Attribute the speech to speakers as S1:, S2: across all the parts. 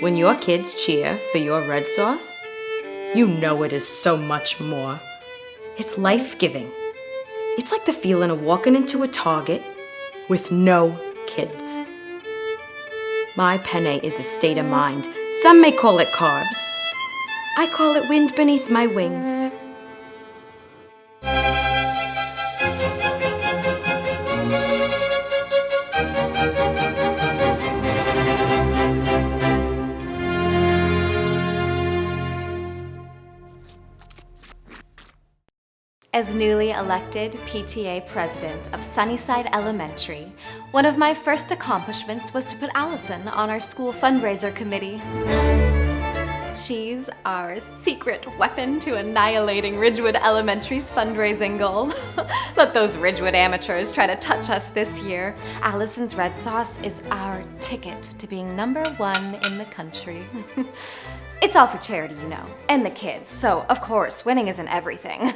S1: When your kids cheer for your red sauce, you know it is so much more. It's life-giving. It's like the feeling of walking into a Target with no kids. My penne is a state of mind. Some may call it carbs. I call it wind beneath my wings.
S2: As newly elected PTA president of Sunnyside Elementary, one of my first accomplishments was to put Allison on our school fundraiser committee. She's our secret weapon to annihilating Ridgewood Elementary's fundraising goal. Let those Ridgewood amateurs try to touch us this year. Allison's red sauce is our ticket to being #1 in the country. It's all for charity, you know, and the kids, so of course, winning isn't everything.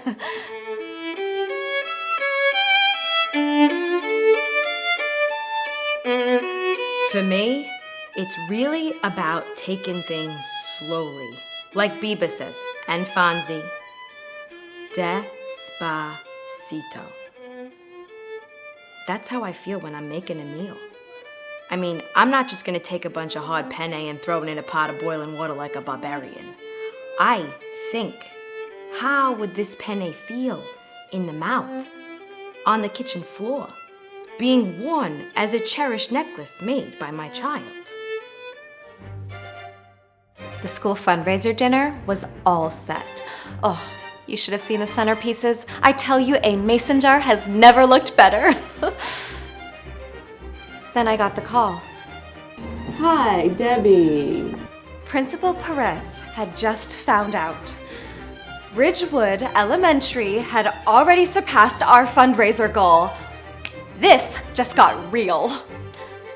S1: For me, it's really about taking things slowly. Like Bieber says, and Fonzie, despacito. That's how I feel when I'm making a meal. I mean, I'm not just gonna take a bunch of hard penne and throw it in a pot of boiling water like a barbarian. I think, how would this penne feel in the mouth, on the kitchen floor, being worn as a cherished necklace made by my child?
S2: The school fundraiser dinner was all set. Oh, you should have seen the centerpieces. I tell you, a mason jar has never looked better. Then I got the call.
S3: Hi, Debbie.
S2: Principal Perez had just found out. Ridgewood Elementary had already surpassed our fundraiser goal. This just got real.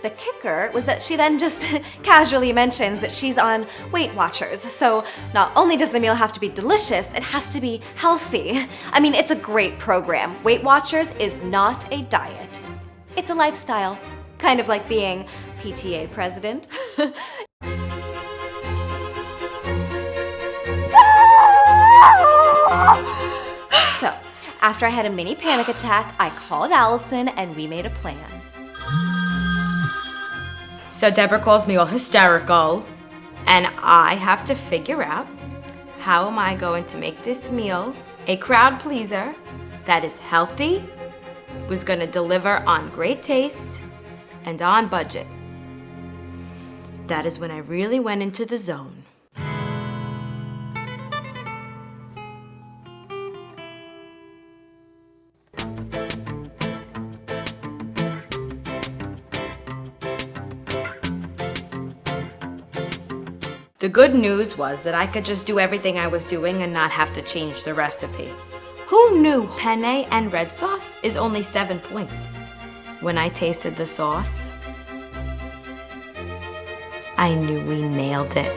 S2: The kicker was that she then just casually mentions that she's on Weight Watchers. So not only does the meal have to be delicious, it has to be healthy. I mean, it's a great program. Weight Watchers is not a diet. It's a lifestyle, kind of like being PTA president. So, after I had a mini panic attack, I called Allison and we made a plan.
S1: So Deborah calls me all hysterical, and I have to figure out how am I going to make this meal a crowd pleaser that is healthy, was going to deliver on great taste, and on budget. That is when I really went into the zone. The good news was that I could just do everything I was doing and not have to change the recipe. Who knew penne and red sauce is only 7 points? When I tasted the sauce, I knew we nailed it.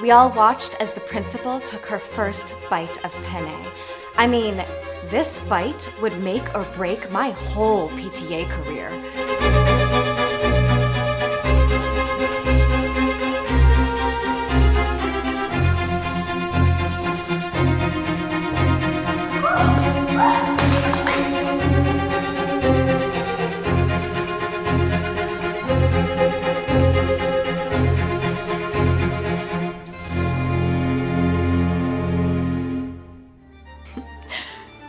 S2: We all watched as the principal took her first bite of penne. I mean, this bite would make or break my whole PTA career.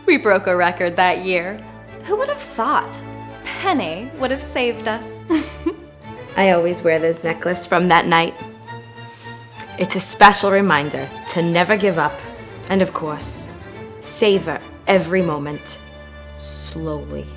S2: We broke a record that year. Who would have thought Penne would have saved us?
S1: I always wear this necklace from that night. It's a special reminder to never give up, and of course, savor every moment slowly.